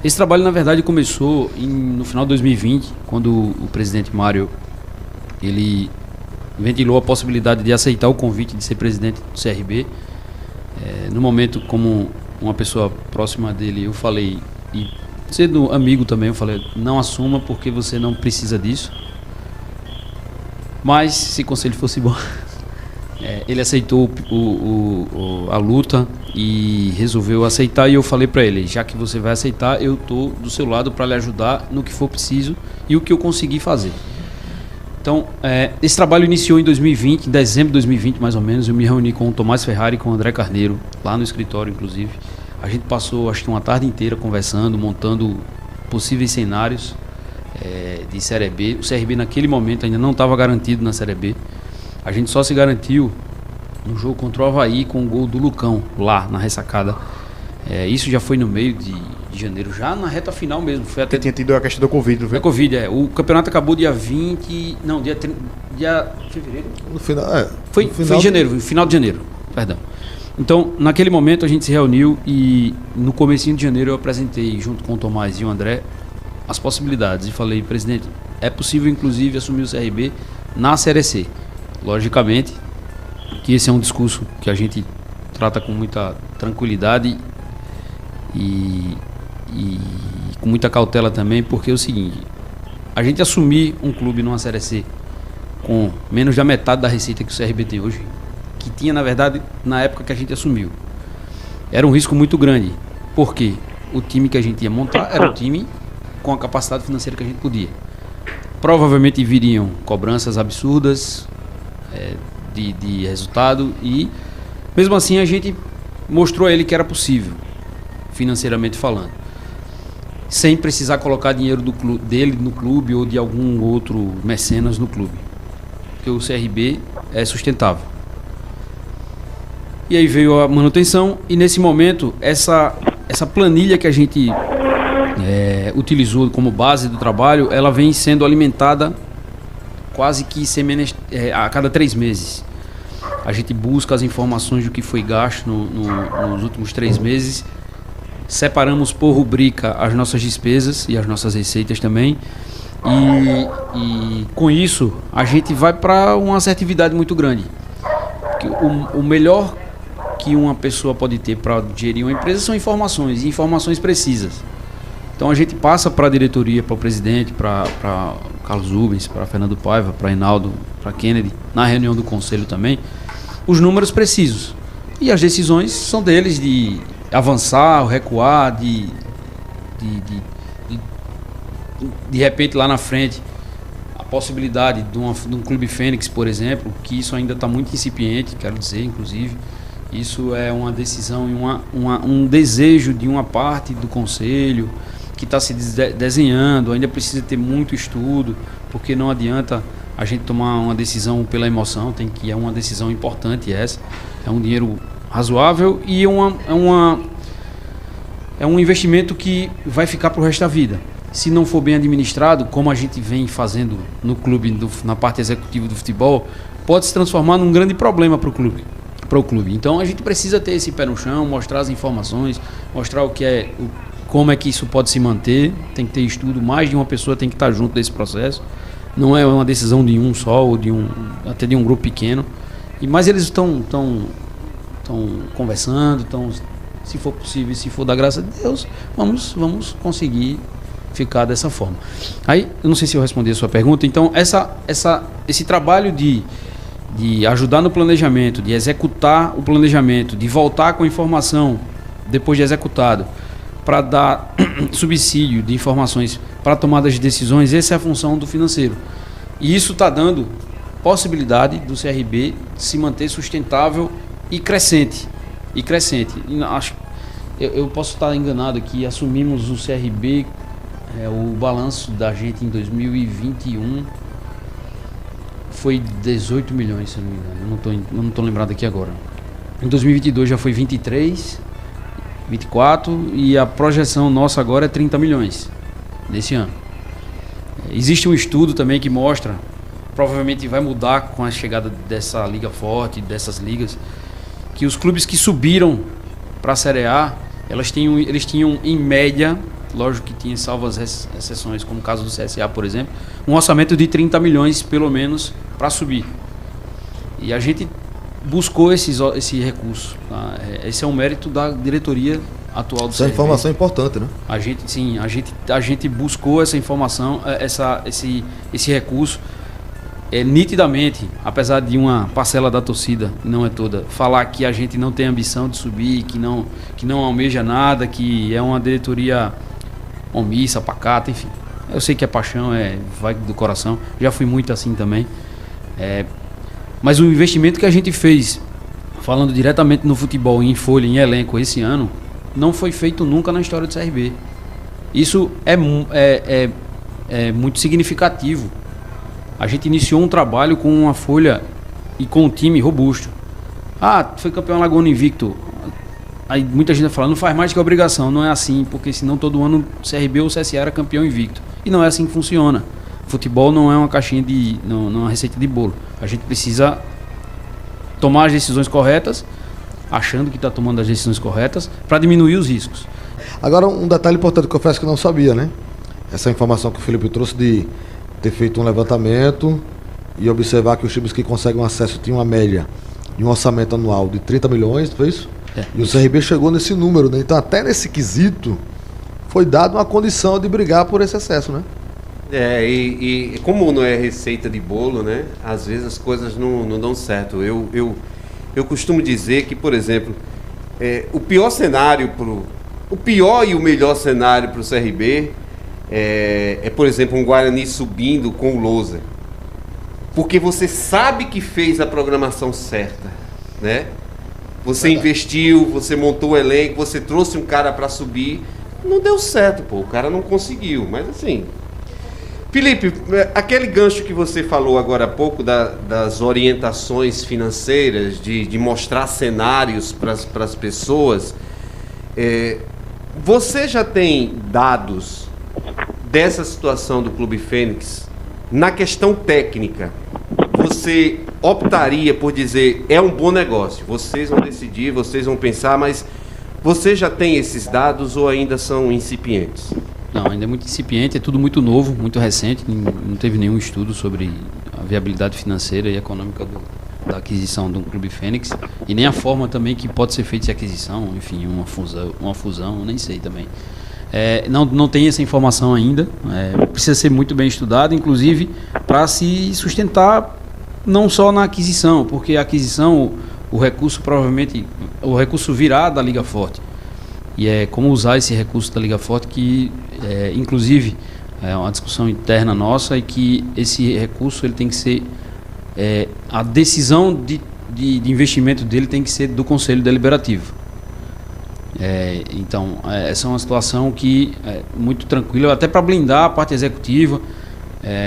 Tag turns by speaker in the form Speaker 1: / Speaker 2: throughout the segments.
Speaker 1: Esse trabalho, na verdade, começou no final de 2020, quando o presidente Mário ele ventilou a possibilidade de aceitar o convite de ser presidente do CRB. No momento, como uma pessoa próxima dele, eu falei, e sendo amigo também, eu falei, não assuma porque você não precisa disso. Mas, se o conselho fosse bom, ele aceitou a luta e resolveu aceitar. E eu falei para ele, já que você vai aceitar, eu estou do seu lado para lhe ajudar no que for preciso e o que eu conseguir fazer. Então, esse trabalho iniciou em 2020, em dezembro de 2020 mais ou menos. Eu me reuni com o Tomás Ferrari e com o André Carneiro, lá no escritório inclusive. A gente passou acho que uma tarde inteira conversando, montando possíveis cenários de Série B. O CRB naquele momento ainda não estava garantido na Série B. A gente só se garantiu no jogo contra o Avaí com o gol do Lucão, lá na ressacada. Isso já foi no meio de janeiro, já na reta final mesmo. Foi até...
Speaker 2: Tinha tido a questão do Covid, não foi?
Speaker 1: Da Covid, O campeonato acabou dia 20... Não, dia fevereiro?
Speaker 2: No final,
Speaker 1: Foi em janeiro, no final de janeiro, perdão. Então, naquele momento a gente se reuniu e no comecinho de janeiro eu apresentei, junto com o Tomás e o André, as possibilidades. E falei, presidente, é possível inclusive assumir o CRB na Série C. Logicamente que esse é um discurso que a gente trata com muita tranquilidade e com muita cautela também, porque é o seguinte, a gente assumir um clube numa Série C com menos da metade da receita que o CRB tem hoje, que tinha na verdade na época que a gente assumiu, era um risco muito grande, porque o time que a gente ia montar era o time com a capacidade financeira que a gente podia. Provavelmente viriam cobranças absurdas de resultado e mesmo assim a gente mostrou a ele que era possível, financeiramente falando, sem precisar colocar dinheiro dele no clube ou de algum outro mecenas no clube, porque o CRB é sustentável. E aí veio a manutenção e nesse momento essa planilha que a gente utilizou como base do trabalho, ela vem sendo alimentada quase que a cada 3 meses. A gente busca as informações do que foi gasto nos últimos 3 meses, separamos por rubrica as nossas despesas e as nossas receitas também, e com isso a gente vai para uma assertividade muito grande. Porque o melhor que uma pessoa pode ter para gerir uma empresa são informações, e informações precisas. Então a gente passa para a diretoria, para o presidente, para Carlos Rubens, para Fernando Paiva, para Hinaldo, para Kennedy, na reunião do conselho também, os números precisos. E as decisões são deles de avançar, recuar, de repente lá na frente, a possibilidade de um Clube Fênix, por exemplo, que isso ainda está muito incipiente, quero dizer, inclusive. Isso é uma decisão e um desejo de uma parte do conselho que está se desenhando, ainda precisa ter muito estudo, porque não adianta a gente tomar uma decisão pela emoção, é uma decisão importante essa, é um dinheiro razoável e é um investimento que vai ficar para o resto da vida. Se não for bem administrado, como a gente vem fazendo no clube, na parte executiva do futebol, pode se transformar num grande problema para o clube. Então a gente precisa ter esse pé no chão, mostrar as informações, mostrar como é que isso pode se manter. Tem que ter estudo, mais de uma pessoa tem que estar junto desse processo. Não é uma decisão de um só ou até de um grupo pequeno. Mas eles estão conversando, se for possível, se for da graça de Deus, vamos conseguir ficar dessa forma. Aí, eu não sei se eu respondi a sua pergunta. Então, esse trabalho de ajudar no planejamento, de executar o planejamento, de voltar com a informação depois de executado, para dar subsídio de informações para tomadas de decisões, essa é a função do financeiro. E isso está dando possibilidade do CRB se manter sustentável e crescente. Eu posso estar enganado aqui, assumimos o CRB, o balanço da gente em 2021 foi 18 milhões, se não me engano. Eu não estou lembrado aqui agora. Em 2022 já foi 23, 24 e a projeção nossa agora é 30 milhões nesse ano. Existe um estudo também que mostra, provavelmente vai mudar com a chegada dessa liga forte, dessas ligas, que os clubes que subiram para a Série A, eles tinham em média lógico que tinha salvas exceções, como o caso do CSA, por exemplo, um orçamento de 30 milhões, pelo menos, para subir. E a gente buscou esse recurso. Tá? Esse é um mérito da diretoria atual do CRB.
Speaker 2: Essa informação é importante, né?
Speaker 1: A gente buscou essa informação, esse recurso. Nitidamente, apesar de uma parcela da torcida, não é toda, falar que a gente não tem ambição de subir, que não almeja nada, que é uma diretoria omissa, pacata, enfim. Eu sei que é paixão, vai do coração, já fui muito assim também. Mas o investimento que a gente fez, falando diretamente no futebol, em folha, em elenco, esse ano, não foi feito nunca na história do CRB. Isso é muito significativo. A gente iniciou um trabalho com uma folha e com um time robusto. Foi campeão alagoano invicto. Aí muita gente vai falar, não faz mais que obrigação. Não é assim, porque senão todo ano o CRB ou o CSA era campeão invicto. E não é assim que funciona. Futebol não é uma caixinha não é uma receita de bolo. A gente precisa tomar as decisões corretas, achando que está tomando as decisões corretas, para diminuir os riscos.
Speaker 2: Agora, um detalhe importante que eu confesso que eu não sabia, né? Essa informação que o Felipe trouxe de ter feito um levantamento e observar que os times que conseguem acesso tinham uma média de um orçamento anual de 30 milhões, foi isso? E o CRB chegou nesse número, né? Então até nesse quesito foi dado uma condição de brigar por esse acesso, né?
Speaker 3: E como não é receita de bolo, né? Às vezes as coisas não dão certo. Eu costumo dizer que, por exemplo, o pior e o melhor cenário para o CRB por exemplo, um Guarani subindo com o Lousa. Porque você sabe que fez a programação certa, né? Você investiu, você montou o elenco, você trouxe um cara para subir. Não deu certo, o cara não conseguiu. Mas assim... Felipe, aquele gancho que você falou agora há pouco das orientações financeiras, de mostrar cenários para as pessoas, você já tem dados dessa situação do Clube Fênix na questão técnica? Você optaria por dizer, é um bom negócio, vocês vão decidir, vocês vão pensar, mas você já tem esses dados ou ainda são incipientes?
Speaker 1: Não, ainda é muito incipiente, é tudo muito novo, muito recente, não teve nenhum estudo sobre a viabilidade financeira e econômica da aquisição de um Clube Fênix, e nem a forma também que pode ser feita essa aquisição, enfim, uma fusão, nem sei também. Não tem essa informação ainda, precisa ser muito bem estudado, inclusive para se sustentar não só na aquisição, porque a aquisição, o recurso virá da Liga Forte. E é como usar esse recurso da Liga Forte que, inclusive, é uma discussão interna nossa, e que esse recurso ele tem que ser, a decisão de investimento dele tem que ser do Conselho Deliberativo. Então, essa é uma situação que é muito tranquila, até para blindar a parte executiva.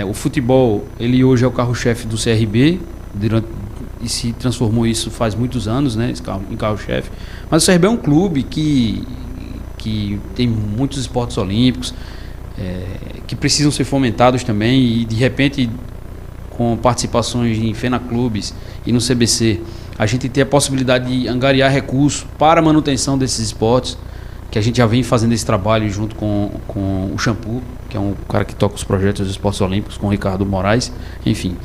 Speaker 1: O futebol, ele hoje é o carro-chefe do CRB, e se transformou isso faz muitos anos, né, em carro-chefe. Mas o CRB é um clube que tem muitos esportes olímpicos, que precisam ser fomentados também, e de repente, com participações em FENA-clubes e no CBC, a gente tem a possibilidade de angariar recursos para a manutenção desses esportes, que a gente já vem fazendo esse trabalho junto com o Shampoo, que é um cara que toca os projetos dos esportes olímpicos, com o Ricardo Moraes, enfim.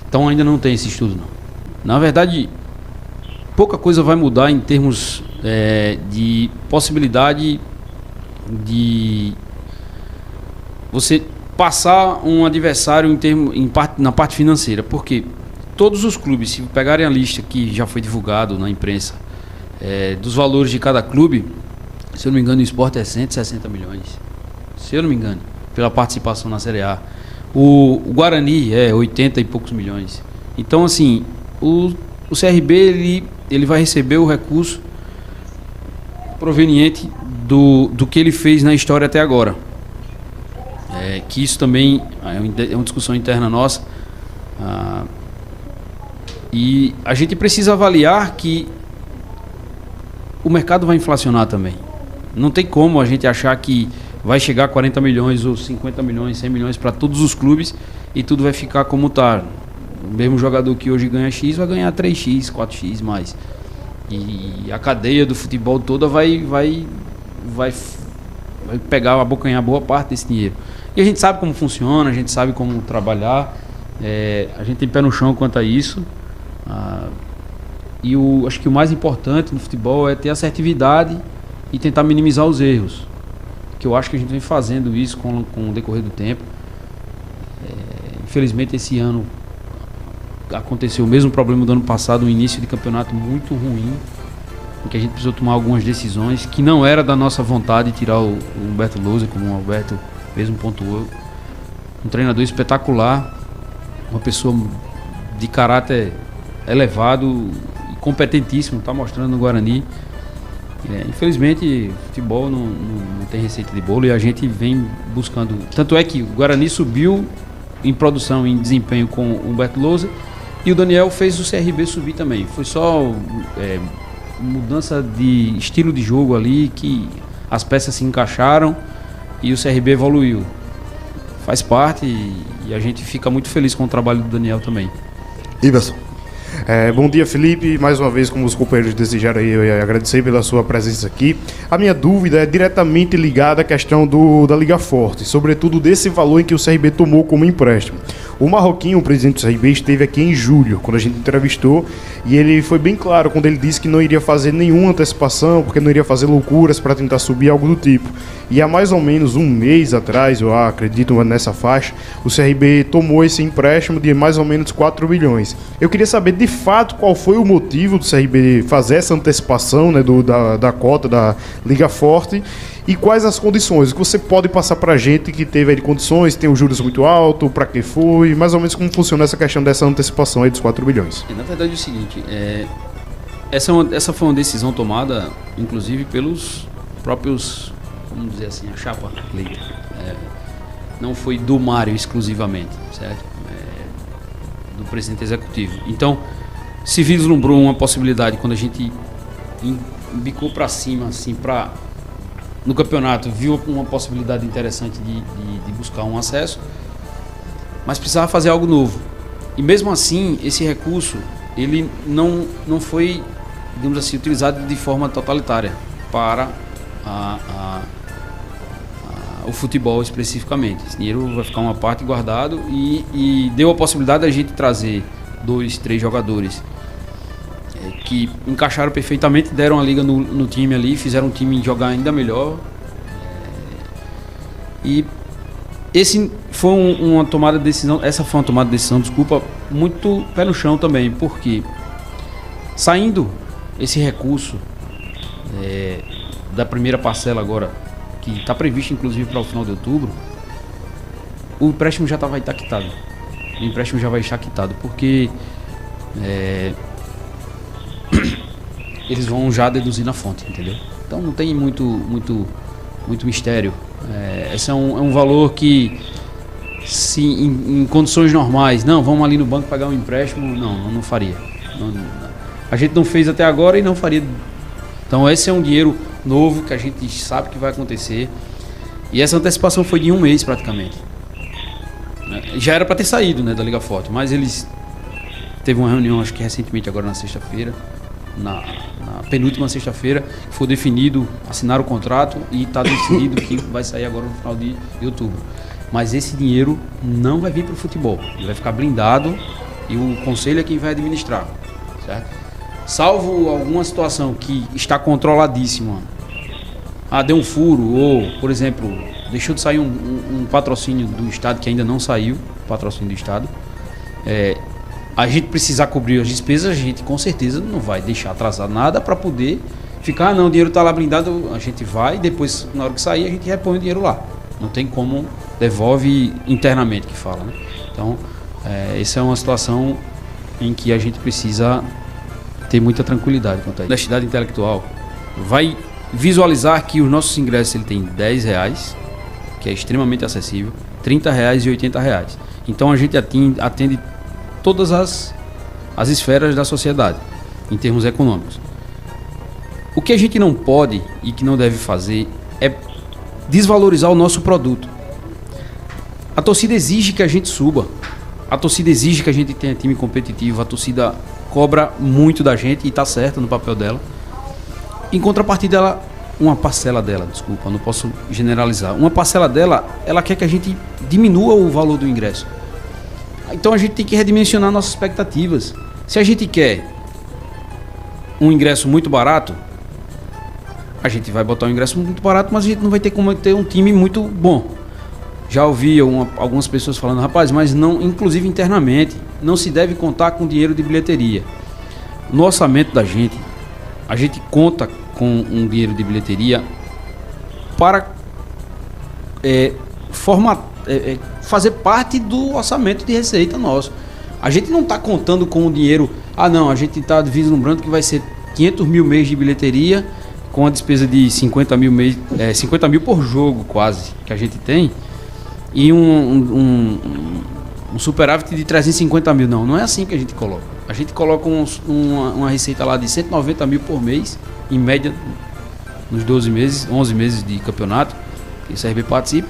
Speaker 1: Então ainda não tem esse estudo, não. Na verdade, pouca coisa vai mudar em termos de possibilidade de você passar um adversário na parte financeira, porque todos os clubes, se pegarem a lista que já foi divulgado na imprensa, dos valores de cada clube, se eu não me engano o Sport é 160 milhões, se eu não me engano, pela participação na Série A. O Guarani é 80 e poucos milhões. Então, assim, o CRB ele vai receber o recurso proveniente do que ele fez na história até agora. Que isso também é uma discussão interna nossa. E a gente precisa avaliar que o mercado vai inflacionar também. Não tem como a gente achar que vai chegar a 40 milhões ou 50 milhões, 100 milhões para todos os clubes e tudo vai ficar como está. O mesmo jogador que hoje ganha X vai ganhar 3X, 4X mais. E a cadeia do futebol toda vai vai pegar, abocanhar boa parte desse dinheiro. E a gente sabe como funciona, a gente sabe como trabalhar, a gente tem pé no chão quanto a isso. E acho que o mais importante no futebol é ter assertividade e tentar minimizar os erros. Que eu acho que a gente vem fazendo isso com o decorrer do tempo. Infelizmente esse ano aconteceu o mesmo problema do ano passado, um início de campeonato muito ruim, em que a gente precisou tomar algumas decisões que não era da nossa vontade tirar o Humberto Lousa, como o Alberto mesmo pontuou. Um treinador espetacular, uma pessoa de caráter elevado e competentíssimo, está mostrando no Guarani. Infelizmente, futebol não tem receita de bolo e a gente vem buscando. Tanto é que o Guarani subiu em produção, em desempenho com o Humberto Lousa, e o Daniel fez o CRB subir também. Foi só mudança de estilo de jogo ali, que as peças se encaixaram e o CRB evoluiu. Faz parte e a gente fica muito feliz com o trabalho do Daniel também.
Speaker 2: Iverson.
Speaker 4: Bom dia, Felipe. Mais uma vez, como os companheiros desejaram aí, eu ia agradecer pela sua presença aqui. A minha dúvida é diretamente ligada à questão da Liga Forte, sobretudo desse valor em que o CRB tomou como empréstimo. O Marroquinho, o presidente do CRB, esteve aqui em julho, quando a gente entrevistou, e ele foi bem claro quando ele disse que não iria fazer nenhuma antecipação, porque não iria fazer loucuras para tentar subir algo do tipo. E há mais ou menos um mês atrás, eu acredito nessa faixa, o CRB tomou esse empréstimo de mais ou menos 4 milhões. Eu queria saber de fato qual foi o motivo do CRB fazer essa antecipação, né, da cota da Liga Forte, e quais as condições. O que você pode passar para a gente que teve aí de condições, tem os juros muito altos, para que foi, mais ou menos como funciona essa questão dessa antecipação aí dos 4 bilhões.
Speaker 1: Na verdade é o seguinte, essa foi uma decisão tomada, inclusive, pelos próprios, vamos dizer assim, a chapa eleita. Não foi do Mário exclusivamente, certo? Do presidente executivo. Então, se vislumbrou uma possibilidade quando a gente embicou para cima, assim, no campeonato, viu uma possibilidade interessante de buscar um acesso, mas precisava fazer algo novo. E mesmo assim, esse recurso, ele não foi, digamos assim, utilizado de forma totalitária para o futebol especificamente. Esse dinheiro vai ficar uma parte guardado e deu a possibilidade da gente trazer 2, 3 jogadores que encaixaram perfeitamente, deram a liga no time ali, fizeram o time jogar ainda melhor. E essa foi uma tomada de decisão, desculpa, muito pé no chão também, porque saindo esse recurso da primeira parcela agora, que está previsto inclusive para o final de outubro, o empréstimo já vai estar quitado. O empréstimo já vai estar quitado, porque eles vão já deduzir na fonte, entendeu? Então não tem muito mistério. Esse é um valor que, se em condições normais, vamos ali no banco pagar um empréstimo, não faria. A gente não fez até agora e não faria. Então esse é um dinheiro novo que a gente sabe que vai acontecer. E essa antecipação foi de um mês praticamente. Já era para ter saído, né, da Liga Forte, mas eles teve uma reunião, acho que recentemente, agora na sexta-feira, na penúltima sexta-feira, foi definido, assinaram o contrato e está decidido que vai sair agora no final de outubro. Mas esse dinheiro não vai vir para o futebol, ele vai ficar blindado e o conselho é quem vai administrar, certo? Salvo alguma situação que está controladíssima, deu um furo ou, por exemplo, deixou de sair um patrocínio do Estado que ainda não saiu, patrocínio do Estado, a gente precisar cobrir as despesas, a gente com certeza não vai deixar atrasar nada para poder ficar, o dinheiro está lá blindado, a gente vai, depois na hora que sair a gente repõe o dinheiro lá. Não tem como, devolve internamente que fala, né? Então, essa é uma situação em que a gente precisa ter muita tranquilidade quanto a isso. A honestidade intelectual vai visualizar que os nossos ingressos ele tem R$10, que é extremamente acessível, R$30 e R$80. Então a gente atende todas as esferas da sociedade, em termos econômicos. O que a gente não pode e que não deve fazer é desvalorizar o nosso produto. A torcida exige que a gente suba, a torcida exige que a gente tenha time competitivo, a torcida cobra muito da gente e está certa no papel dela. Em contrapartida, ela uma parcela dela, desculpa, não posso generalizar. Uma parcela dela, ela quer que a gente diminua o valor do ingresso. Então a gente tem que redimensionar nossas expectativas. Se a gente quer um ingresso muito barato, a gente vai botar um ingresso muito barato, mas a gente não vai ter como ter um time muito bom. Já ouvi algumas pessoas falando, rapaz, mas não, inclusive internamente, não se deve contar com dinheiro de bilheteria. No orçamento da gente, a gente conta com um dinheiro de bilheteria para fazer parte do orçamento de receita nosso. A gente não está contando com o dinheiro, a gente está vislumbrando que vai ser 500 mil mês de bilheteria, com a despesa de 50 mil por jogo quase, que a gente tem, e um superávit de 350 mil. Não é assim que a gente coloca. A gente coloca uma receita lá de 190 mil por mês, em média, nos 11 meses de campeonato, que o CRB participa,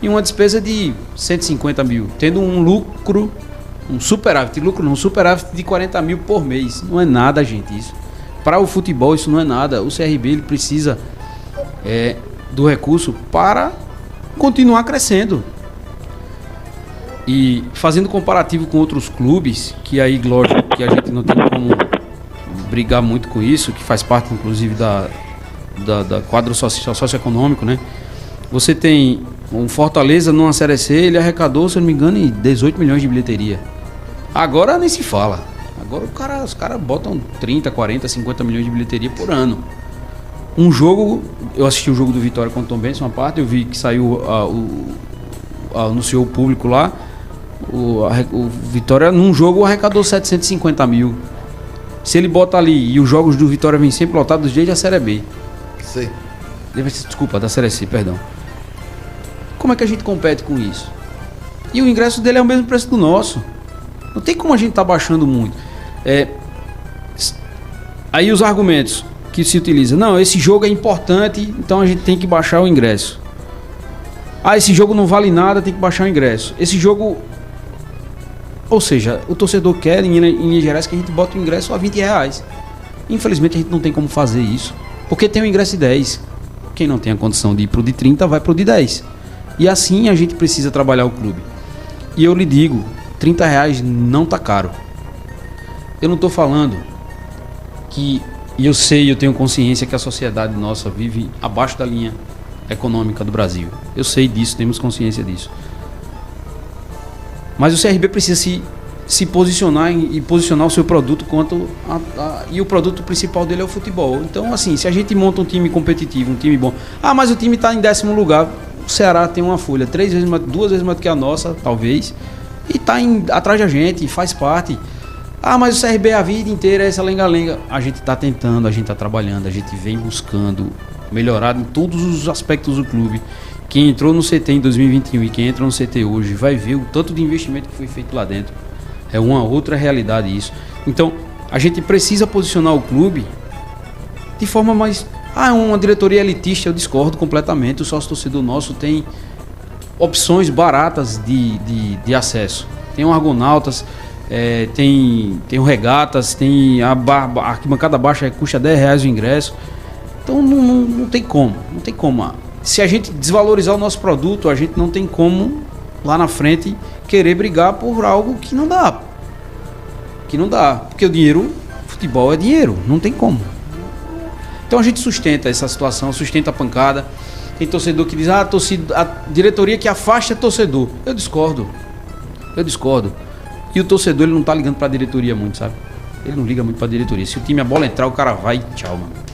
Speaker 1: e uma despesa de 150 mil, tendo um lucro, um superávit de 40 mil por mês. Não é nada, gente, isso. Para o futebol isso não é nada. O CRB ele precisa do recurso para continuar crescendo. E fazendo comparativo com outros clubes, que aí, lógico, que a gente não tem como brigar muito com isso, que faz parte, inclusive, da quadro socioeconômico, né? Você tem um Fortaleza numa Série C, ele arrecadou, se eu não me engano, 18 milhões de bilheteria. Agora nem se fala. Agora os caras botam 30, 40, 50 milhões de bilheteria por ano. Um jogo, eu assisti o jogo do Vitória contra o Tom Benz, uma parte, eu vi que saiu, anunciou o público lá, o Vitória num jogo arrecadou 750 mil. Se ele bota ali, e os jogos do Vitória vêm sempre lotados desde a Série B.
Speaker 2: Sim.
Speaker 1: Desculpa, da Série C, perdão. Como é que a gente compete com isso? E o ingresso dele é o mesmo preço do nosso. Não tem como a gente tá baixando muito. Aí os argumentos que se utiliza. Não, esse jogo é importante, então a gente tem que baixar o ingresso. Esse jogo não vale nada, tem que baixar o ingresso. Esse jogo... Ou seja, o torcedor quer, em linhas gerais, que a gente bota o ingresso a R$20. Infelizmente a gente não tem como fazer isso. Porque tem o ingresso de 10. Quem não tem a condição de ir pro de 30, vai pro de 10. E assim a gente precisa trabalhar o clube. E eu lhe digo, R$30 não tá caro. Eu não tô falando que... E eu sei, eu tenho consciência que a sociedade nossa vive abaixo da linha econômica do Brasil. Eu sei disso, temos consciência disso. Mas o CRB precisa se posicionar e posicionar o seu produto e o produto principal dele é o futebol. Então, assim, se a gente monta um time competitivo, um time bom... mas o time está em 10º lugar. O Ceará tem uma folha 2 vezes mais do que a nossa, talvez, e está atrás da gente, faz parte. Mas o CRB a vida inteira é essa lenga-lenga. A gente está tentando, a gente está trabalhando, a gente vem buscando melhorar em todos os aspectos do clube. Quem entrou no CT em 2021 e quem entra no CT hoje vai ver o tanto de investimento que foi feito lá dentro. É uma outra realidade isso. Então, a gente precisa posicionar o clube de forma mais... uma diretoria elitista, eu discordo completamente. O sócio-torcedor nosso tem opções baratas de acesso. Tem o Argonautas, tem o Regatas, tem a arquibancada baixa, custa R$10 o ingresso. Então não tem como, não tem como. Se a gente desvalorizar o nosso produto, a gente não tem como lá na frente querer brigar por algo que não dá. Porque o dinheiro, futebol é dinheiro, não tem como. Então a gente sustenta essa situação, sustenta a pancada. Tem torcedor que diz, a diretoria que afasta torcedor. Eu discordo. E o torcedor ele não tá ligando pra diretoria muito, sabe? Ele não liga muito pra diretoria. Se o time a bola entrar, o cara vai e tchau, mano.